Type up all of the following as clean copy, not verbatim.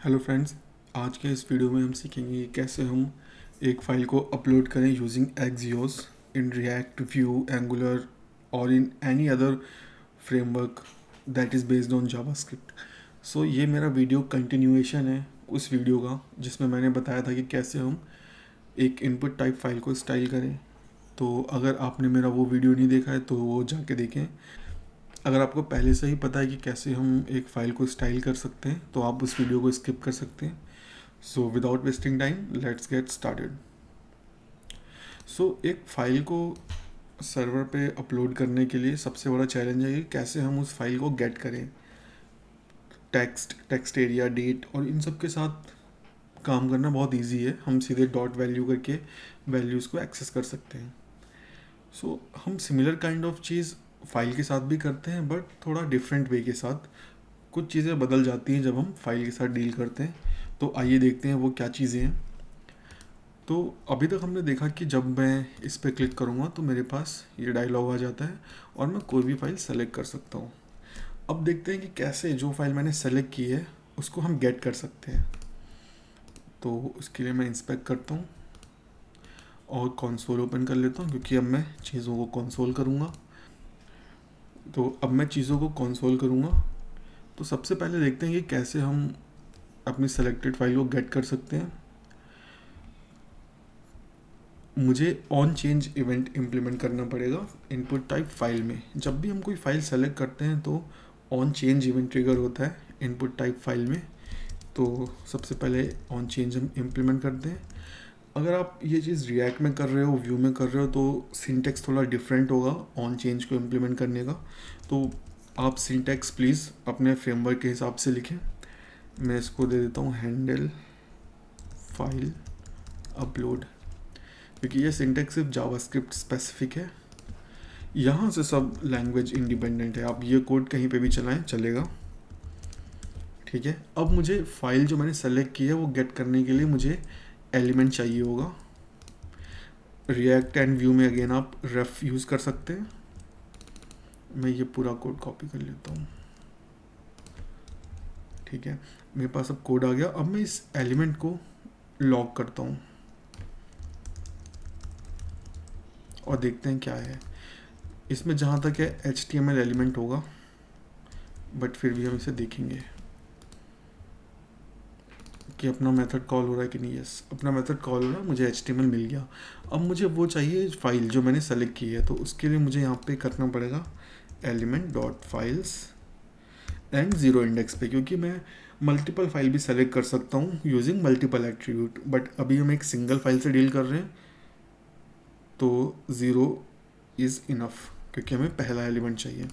Hello friends, आज के इस वीडियो में हम सीखेंगे कैसे हम एक फ़ाइल को अपलोड करें using Axios in React, Vue, Angular और in any other framework that is based on JavaScript. So ये मेरा वीडियो कंटिन्यूएशन है उस वीडियो का जिसमें मैंने बताया था कि कैसे हम एक इनपुट टाइप फाइल को स्टाइल करें। तो अगर आपने मेरा वो वीडियो नहीं देखा है तो वो जाके देखें। अगर आपको पहले से ही पता है कि कैसे हम एक फ़ाइल को स्टाइल कर सकते हैं तो आप उस वीडियो को स्किप कर सकते हैं। So without wasting time let's get started. So एक फ़ाइल को सर्वर पे अपलोड करने के लिए सबसे बड़ा चैलेंज है कि कैसे हम उस फाइल को गेट करें। टेक्स्ट एरिया, डेट और इन सब के साथ काम करना बहुत इजी है। हम सीधे डॉट वैल्यू करके वैल्यूज़ को एक्सेस कर सकते हैं। सो हम similar kind of cheese file के साथ भी करते हैं, बट थोड़ा डिफरेंट वे के साथ। कुछ चीज़ें बदल जाती हैं जब हम फाइल के साथ डील करते हैं। तो आइए देखते हैं वो क्या चीज़ें हैं। तो अभी तक हमने देखा कि जब मैं इस पर क्लिक करूँगा तो मेरे पास ये डायलॉग आ जाता है और मैं कोई भी फाइल सेलेक्ट कर सकता हूँ। अब देखते हैं कि कैसे जो फाइल मैंने सेलेक्ट की है उसको हम गेट कर सकते हैं। तो उसके लिए मैं इंस्पेक्ट करता हूँ और कंसोल ओपन कर लेता हूँ, क्योंकि अब मैं चीज़ों को कंसोल करूँगा। तो अब मैं चीज़ों को कंसोल करूँगा। तो सबसे पहले देखते हैं कि कैसे हम अपनी सेलेक्टेड फाइल को गेट कर सकते हैं। मुझे ऑन चेंज इवेंट इम्प्लीमेंट करना पड़ेगा इनपुट टाइप फाइल में। जब भी हम कोई फाइल सेलेक्ट करते हैं तो ऑन चेंज इवेंट ट्रिगर होता है इनपुट टाइप फाइल में। तो सबसे पहले ऑन चेंज हम इम्प्लीमेंट करते हैं। अगर आप ये चीज़ रिएक्ट में कर रहे हो, व्यू में कर रहे हो, तो सिंटेक्स थोड़ा डिफरेंट होगा ऑन चेंज को इम्प्लीमेंट करने का। तो आप सिंटेक्स प्लीज़ अपने फ्रेमवर्क के हिसाब से लिखें। मैं इसको दे देता हूँ हैंडल फाइल अपलोड, क्योंकि ये सिंटेक्स सिर्फ जावास्क्रिप्ट स्पेसिफिक है। यहाँ से सब लैंग्वेज इंडिपेंडेंट है, आप ये कोड कहीं पे भी चलाएं चलेगा। ठीक है, अब मुझे फाइल जो मैंने सेलेक्ट की है वो गेट करने के लिए मुझे एलिमेंट चाहिए होगा। रिएक्ट एंड व्यू में अगेन आप रेफ यूज़ कर सकते हैं। मैं ये पूरा कोड कॉपी कर लेता हूँ। ठीक है, मेरे पास अब कोड आ गया। अब मैं इस एलिमेंट को लॉग करता हूँ और देखते हैं क्या है इसमें। जहाँ तक है HTML एलिमेंट होगा, बट फिर भी हम इसे देखेंगे कि अपना मेथड कॉल हो रहा है कि नहीं। यस, अपना मेथड कॉल हो रहा है, मुझे HTML मिल गया। अब मुझे वो चाहिए फाइल जो मैंने सेलेक्ट की है, तो उसके लिए मुझे यहाँ पे करना पड़ेगा element dot files and zero index पे, क्योंकि मैं मल्टीपल फाइल भी सेलेक्ट कर सकता हूँ यूजिंग मल्टीपल एट्रीब्यूट। बट अभी हम एक सिंगल फाइल से डील कर रहे हैं तो ज़ीरो इज़ इनफ, क्योंकि हमें पहला एलिमेंट चाहिए।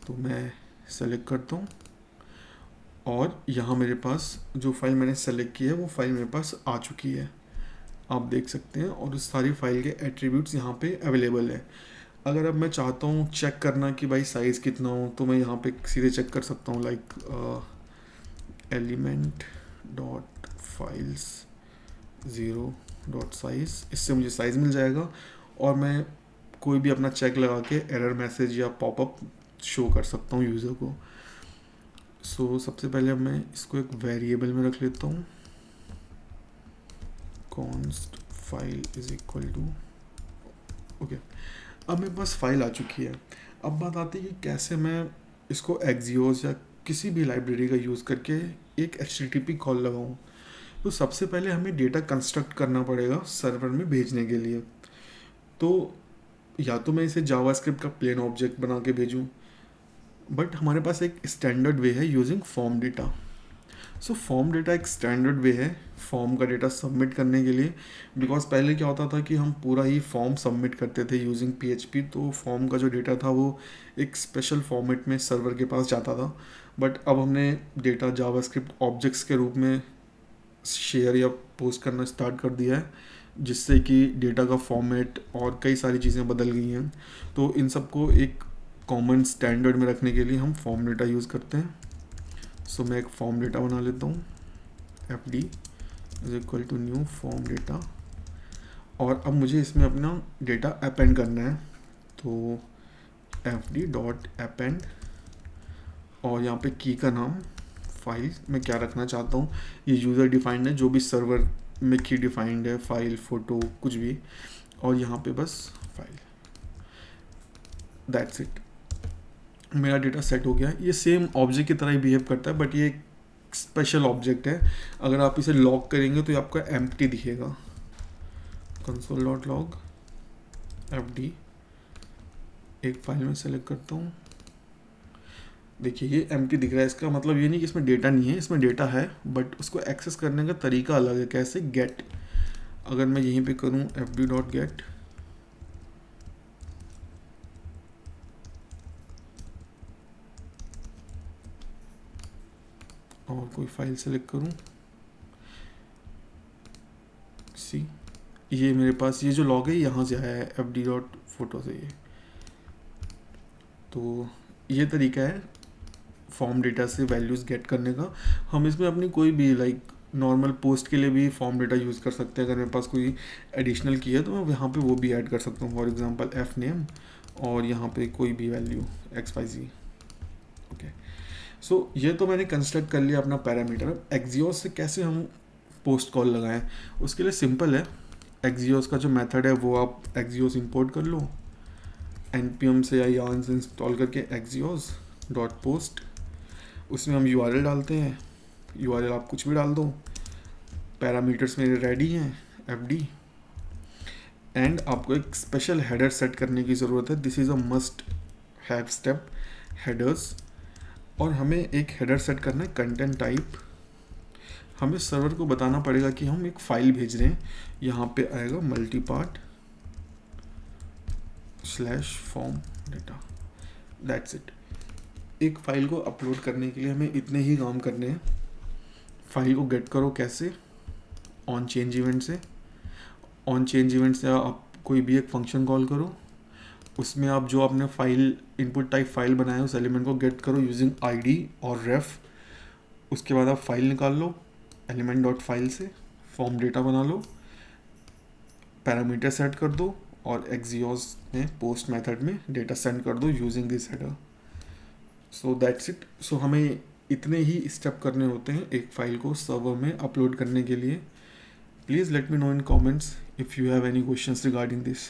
तो मैं सेलेक्ट करता हूँ और यहाँ मेरे पास जो फाइल मैंने सेलेक्ट की है वो फाइल मेरे पास आ चुकी है, आप देख सकते हैं। और उस सारी फाइल के एट्रीब्यूट्स यहाँ पे अवेलेबल है। अगर अब मैं चाहता हूँ चेक करना कि भाई साइज़ कितना हो, तो मैं यहाँ पे सीधे चेक कर सकता हूँ, like element dot files zero dot size. इससे मुझे साइज़ मिल जाएगा और मैं कोई भी अपना चेक लगा के एरर मैसेज या पॉपअप शो कर सकता हूँ यूज़र को। सो सबसे पहले मैं इसको एक वेरिएबल में रख लेता हूँ, const file is equal to. Okay, अब मेरे पास फाइल आ चुकी है। अब बात आती है कि कैसे मैं इसको Axios या किसी भी लाइब्रेरी का यूज़ करके एक HTTP कॉल लगाऊँ। तो सबसे पहले हमें डेटा कंस्ट्रक्ट करना पड़ेगा सर्वर में भेजने के लिए। तो या तो मैं इसे जावास्क्रिप्ट का प्लेन ऑब्जेक्ट बना के भेजूँ, बट हमारे पास एक स्टैंडर्ड वे है using form data. So form data एक स्टैंडर्ड वे है फॉर्म का डेटा सबमिट करने के लिए। बिकॉज पहले क्या होता था कि हम पूरा ही फॉर्म सबमिट करते थे यूजिंग PHP, तो फॉर्म का जो डेटा था वो एक स्पेशल फॉर्मेट में सर्वर के पास जाता था। बट अब हमने डेटा जावास्क्रिप्ट ऑब्जेक्ट्स के रूप में शेयर या पोस्ट करना स्टार्ट कर दिया है, जिससे कि डेटा का फॉर्मेट और कई सारी चीज़ें बदल गई हैं। तो इन सबको एक कॉमन स्टैंडर्ड में रखने के लिए हम फॉर्म डेटा यूज़ करते हैं। सो मैं एक फॉर्म डेटा बना लेता हूँ, FD is equal to new form data. और अब मुझे इसमें अपना डेटा अपेंड करना है, तो FD डॉट अपेंड और यहाँ पे की का नाम फाइल मैं क्या रखना चाहता हूँ, ये यूज़र डिफाइंड है, जो भी सर्वर में की डिफाइंड है, फाइल फोटो कुछ भी, और यहाँ पे बस फाइल, दैट्स इट, मेरा डेटा सेट हो गया। ये सेम ऑब्जेक्ट की तरह ही बिहेव करता है, बट ये एक स्पेशल ऑब्जेक्ट है। अगर आप इसे लॉग करेंगे तो ये आपका एम्प्टी दिखेगा, console.log fd, एक फाइल में सेलेक्ट करता हूँ, देखिए ये एम्प्टी दिख रहा है। इसका मतलब ये नहीं कि इसमें डेटा नहीं है, इसमें डेटा है, बट उसको एक्सेस करने का तरीका अलग है। कैसे? गेट, अगर मैं यहीं पे करूँ fd.get, और कोई फाइल सेलेक्ट करूँ, सी, ये मेरे पास ये जो लॉग है यहाँ से आया है fd.photo से। ये तो ये तरीका है फॉर्म डेटा से वैल्यूज़ गेट करने का। हम इसमें अपनी कोई भी लाइक नॉर्मल पोस्ट के लिए भी फॉर्म डेटा यूज़ कर सकते हैं। अगर मेरे पास कोई एडिशनल की है तो मैं यहाँ पे वो भी ऐड कर सकता हूँ, फॉर एग्जांपल एफ नेम, और यहाँ पे कोई भी वैल्यू XYZ। ओके, सो ये तो मैंने कंस्ट्रक्ट कर लिया अपना पैरामीटर। अब एक्सियोस से कैसे हम पोस्ट कॉल लगाएं, उसके लिए सिंपल है। एक्सियोस का जो मेथड है वो आप एक्सियोस इंपोर्ट कर लो, npm से या yarn से इंस्टॉल करके एक्सियोस डॉट पोस्ट, उसमें हम URL डालते हैं। URL आप कुछ भी डाल दो, पैरामीटर्स मेरे रेडी हैं fd, एंड आपको एक स्पेशल हेडर सेट करने की ज़रूरत है। This is a must have step, headers. और हमें एक हेडर सेट करना है कंटेंट टाइप। हमें सर्वर को बताना पड़ेगा कि हम एक फ़ाइल भेज रहे हैं। यहाँ पे आएगा multipart /form data, that's it. एक फ़ाइल को अपलोड करने के लिए हमें इतने ही काम करने हैं। फाइल को गेट करो कैसे? ऑन चेंज इवेंट से। ऑन चेंज इवेंट से आप कोई भी एक फंक्शन कॉल करो, उसमें आप जो आपने फाइल इनपुट टाइप फाइल बनाया उस एलिमेंट को गेट करो यूजिंग ID और रेफ। उसके बाद आप फाइल निकाल लो एलिमेंट डॉट फाइल से, फॉर्म डेटा बना लो, पैरामीटर सेट कर दो, और एक्सियोस में पोस्ट मेथड में डेटा सेंड कर दो using this header. So that's it. So हमें इतने ही स्टेप करने होते हैं एक फ़ाइल को सर्वर में अपलोड करने के लिए। Please let me know in comments if you have any questions regarding this.